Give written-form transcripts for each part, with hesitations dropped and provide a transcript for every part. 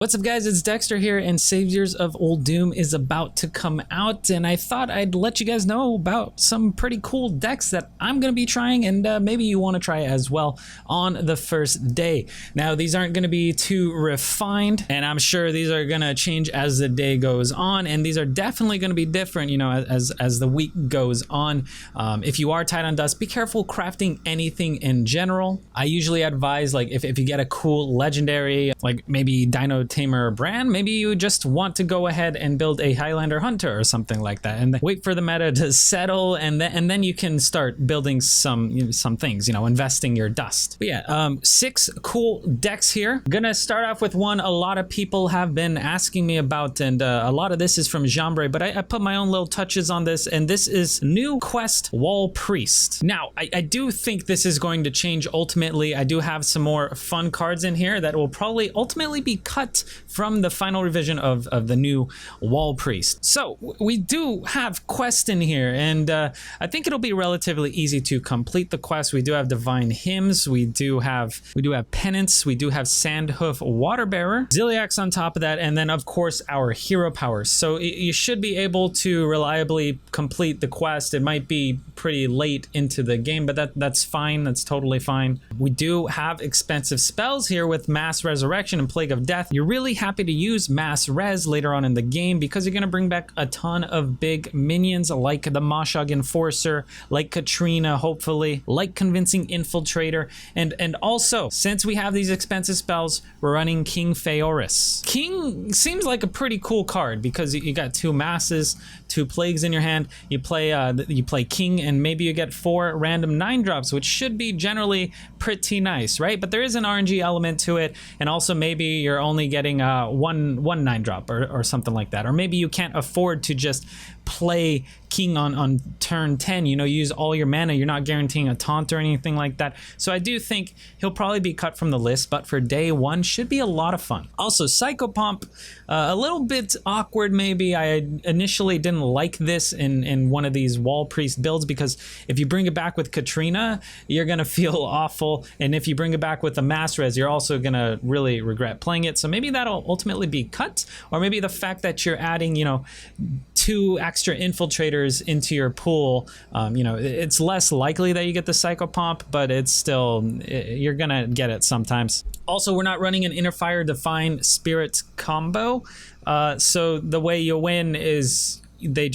What's up guys, it's Dekkster here and Saviors of Uldum is about to come out, and I thought I'd let you guys know about some pretty cool decks that I'm going to be trying, and maybe you want to try as well on the first day. Now these aren't going to be too refined, and I'm sure these are going to change as the day goes on, and these are definitely going to be different, you know, as the week goes on. If you are tight on dust, be careful crafting anything in general. I usually advise, like, if you get a cool legendary, like maybe Dino Tamer brand, maybe you just want to go ahead and build a Highlander Hunter or something like that, and then wait for the meta to settle, and then you can start building some things, you know, investing your dust. But yeah, 6 cool decks here. Gonna start off with one a lot of people have been asking me about, and a lot of this is from Jambre, but I put my own little touches on this, and this is new quest Wall Priest. Now I do think this is going to change ultimately. I do have some more fun cards in here that will probably ultimately be cut from the final revision of the new Wall Priest. So we do have quest in here, and I think it'll be relatively easy to complete the quest. We do have Divine Hymns, we do have Penance, we do have Sandhoof Waterbearer, Ziliax on top of that, and then of course our hero powers. So you should be able to reliably complete the quest. It might be pretty late into the game, but that's fine. That's totally fine. We do have expensive spells here with Mass Resurrection and Plague of Death. You're really happy to use Mass Res later on in the game because you're going to bring back a ton of big minions like the Mashog Enforcer, like Katrina, hopefully, like Convincing Infiltrator, and also, since we have these expensive spells, we're running King Phaoris. King seems like a pretty cool card because you got 2 masses, 2 plagues in your hand. You play King, and maybe you get 4 random 9-drops, which should be generally pretty nice, right? But there is an RNG element to it, and also maybe you're only getting one 9-drop or something like that, or maybe you can't afford to just play King on turn 10, you know, use all your mana. You're not guaranteeing a taunt or anything like that. So I do think he'll probably be cut from the list, but for day 1 should be a lot of fun. Also, Psychopomp, a little bit awkward maybe. I initially didn't like this in one of these Wall Priest builds because if you bring it back with Katrina, you're gonna feel awful, and if you bring it back with the Mass Res, you're also gonna really regret playing it. So maybe that'll ultimately be cut, or maybe the fact that you're adding, you know, 2 extra infiltrators into your pool, you know, it's less likely that you get the Psychopomp, but it's still, you're gonna get it sometimes. Also, we're not running an Inner Fire Divine Spirit combo, so the way you win is they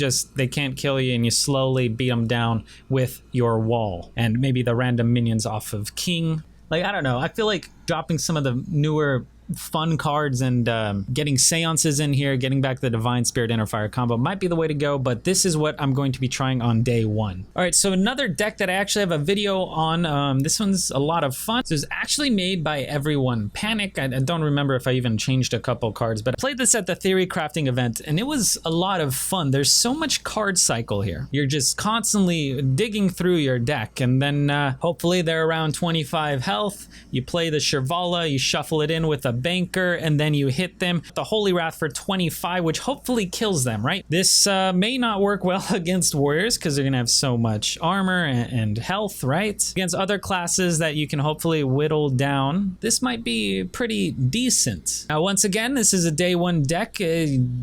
can't kill you, and you slowly beat them down with your wall and maybe the random minions off of King. Like, I don't know, I feel like dropping some of the newer fun cards and getting seances in here, getting back the Divine Spirit Inner Fire combo might be the way to go, but this is what I'm going to be trying on day 1. All right, so another deck that I actually have a video on, this one's a lot of fun. This is actually made by EveryonePanic. I don't remember if I even changed a couple cards, but I played this at the Theory Crafting event, and it was a lot of fun. There's so much card cycle here. You're just constantly digging through your deck, and then hopefully they're around 25 health. You play the Shirvala, you shuffle it in with a banker, and then you hit them the Holy Wrath for 25, which hopefully kills them, right? This may not work well against warriors because they're gonna have so much armor and health, right? Against other classes that you can hopefully whittle down, this might be pretty decent. Now, once again, this is a day 1 deck.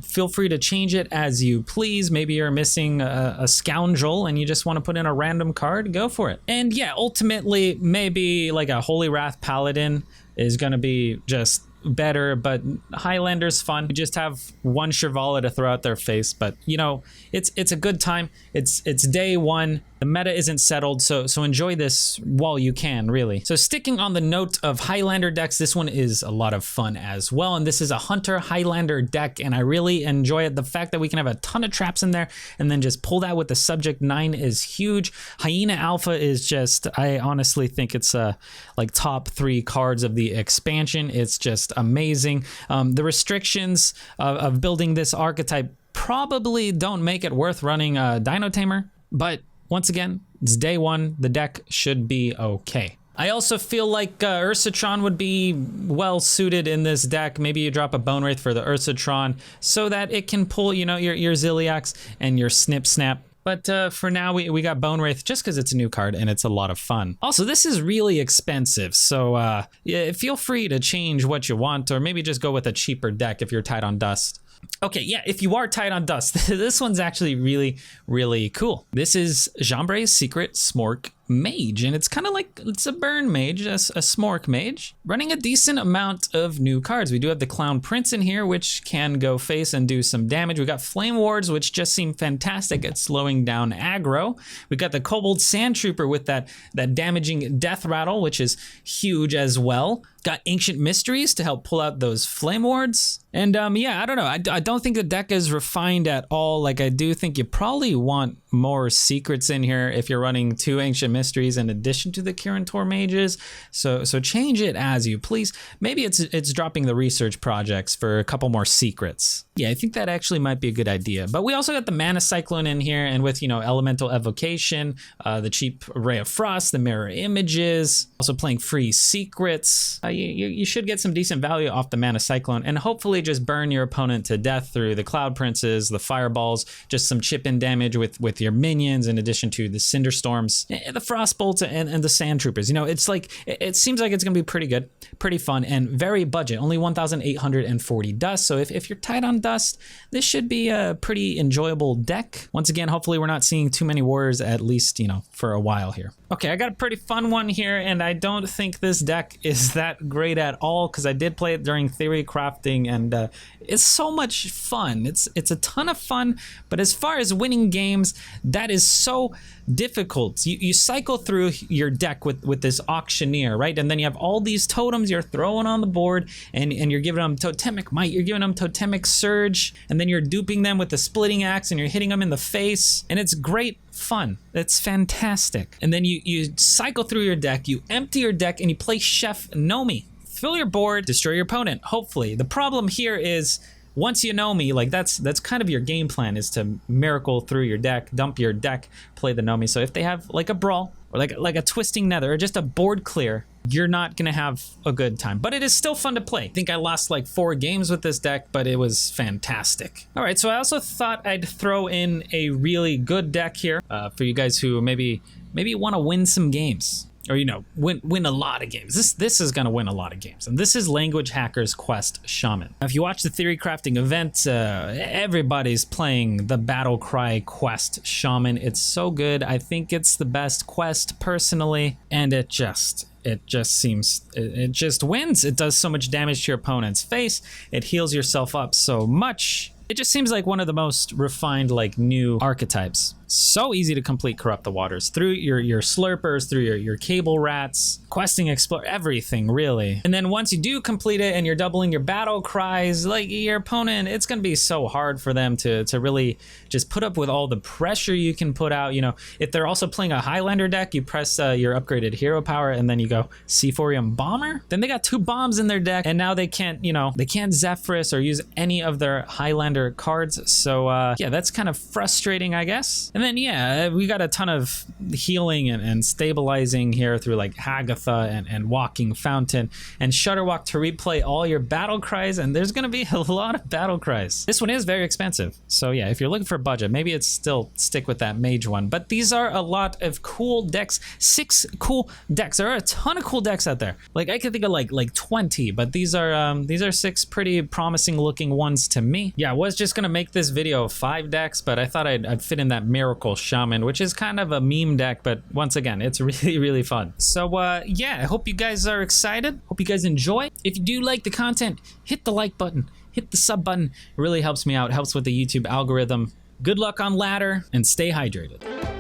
Feel free to change it as you please. Maybe you're missing a scoundrel and you just want to put in a random card, go for it. And yeah, ultimately, maybe like a Holy Wrath Paladin is gonna be just better, but Highlander's fun. You just have 1 Shirvala to throw out their face, but you know, it's a good time. It's day 1. The meta isn't settled, so enjoy this while you can, really. So sticking on the note of Highlander decks, this one is a lot of fun as well, and this is a Hunter Highlander deck, and I really enjoy it. The fact that we can have a ton of traps in there and then just pull that with the Subject 9 is huge. Hyena Alpha is just, I honestly think it's like top 3 cards of the expansion. It's just amazing. The restrictions of building this archetype probably don't make it worth running Dino Tamer, but once again, it's day 1. The deck should be okay. I also feel like Ursatron would be well suited in this deck. Maybe you drop a Bone Wraith for the Ursatron so that it can pull, you know, your Ziliax and your Snip Snap But for now, we got Bone Wraith just because it's a new card and it's a lot of fun. Also, this is really expensive, so yeah, feel free to change what you want, or maybe just go with a cheaper deck if you're tight on dust. Okay, yeah, if you are tight on dust, this one's actually really, really cool. This is Jambre's Secret Smorc Mage, and it's kind of like, it's a burn mage, a Smorc mage, running a decent amount of new cards. We do have the Clown Prince in here, which can go face and do some damage. We got Flame Wards, which just seem fantastic at slowing down aggro. We got the Kobold Sand Trooper with that damaging death rattle, which is huge as well. Got Ancient Mysteries to help pull out those Flame Wards. And yeah, I don't know. I don't think the deck is refined at all. Like, I do think you probably want more secrets in here if you're running 2 Ancient Mysteries in addition to the Kirin Tor Mages. So change it as you please. Maybe it's dropping the research projects for a couple more secrets. Yeah, I think that actually might be a good idea. But we also got the Mana Cyclone in here, and with, you know, Elemental Evocation, the cheap Ray of Frost, the Mirror Images, also playing free secrets. You should get some decent value off the Mana Cyclone, and hopefully just burn your opponent to death through the Cloud Princes, the Fireballs, just some chip-in damage with your minions, in addition to the Cinder Storms, the Frostbolts, and the Sand Troopers. You know, it's like, it seems like it's gonna be pretty good, pretty fun, and very budget, only 1,840 dust. So if you're tight on dust, this should be a pretty enjoyable deck. Once again, hopefully we're not seeing too many warriors, at least, you know, for a while here. Okay, I got a pretty fun one here, and I don't think this deck is that great at all, because I did play it during theory crafting, and it's so much fun. It's a ton of fun, but as far as winning games, that is so difficult. You cycle through your deck with this Auctioneer, right? And then you have all these totems you're throwing on the board, and you're giving them Totemic Might, you're giving them Totemic Surge, and then you're duping them with the Splitting Axe, and you're hitting them in the face, and it's great fun. It's fantastic. And then you cycle through your deck, you empty your deck, and you play Chef Nomi. Fill your board, destroy your opponent, hopefully. The problem here is, once you Nomi, like that's kind of your game plan, is to miracle through your deck, dump your deck, play the Nomi. So if they have like a Brawl, or like a Twisting Nether, or just a board clear, you're not gonna have a good time. But it is still fun to play. I think I lost like 4 games with this deck, but it was fantastic. All right, so I also thought I'd throw in a really good deck here for you guys who maybe want to win some games. Or, you know, win a lot of games. This is going to win a lot of games. And this is Languagehacker's Quest Shaman. Now, if you watch the Theory Crafting event, everybody's playing the Battlecry Quest Shaman. It's so good. I think it's the best quest personally. And it just seems, it just wins. It does so much damage to your opponent's face. It heals yourself up so much. It just seems like one of the most refined, like, new archetypes. So easy to complete Corrupt the Waters through your slurpers, through your cable rats, questing, explore, everything really. And then once you do complete it and you're doubling your battle cries, like your opponent, it's gonna be so hard for them to really just put up with all the pressure you can put out. You know, if they're also playing a Highlander deck, you press your upgraded hero power and then you go Seaphorium Bomber. Then they got 2 bombs in their deck, and now they can't, you know, they can't Zephyrus or use any of their Highlander cards. So yeah, that's kind of frustrating, I guess. And then yeah, we got a ton of healing and stabilizing here through like Hagatha and Walking Fountain and Shudderwalk to replay all your battle cries, and there's gonna be a lot of battle cries. This one is very expensive, so yeah, if you're looking for a budget, maybe it's still stick with that mage one. But these are a lot of cool decks, 6 cool decks. There are a ton of cool decks out there. Like I could think of like 20, but these are 6 pretty promising looking ones to me. Yeah, I was just gonna make this video of 5 decks, but I thought I'd fit in that Miracle Shaman, which is kind of a meme deck, but once again, it's really, really fun. So yeah, I hope you guys are excited. Hope you guys enjoy. If you do like the content, hit the like button, hit the sub button. It really helps me out, helps with the YouTube algorithm. Good luck on ladder, and stay hydrated.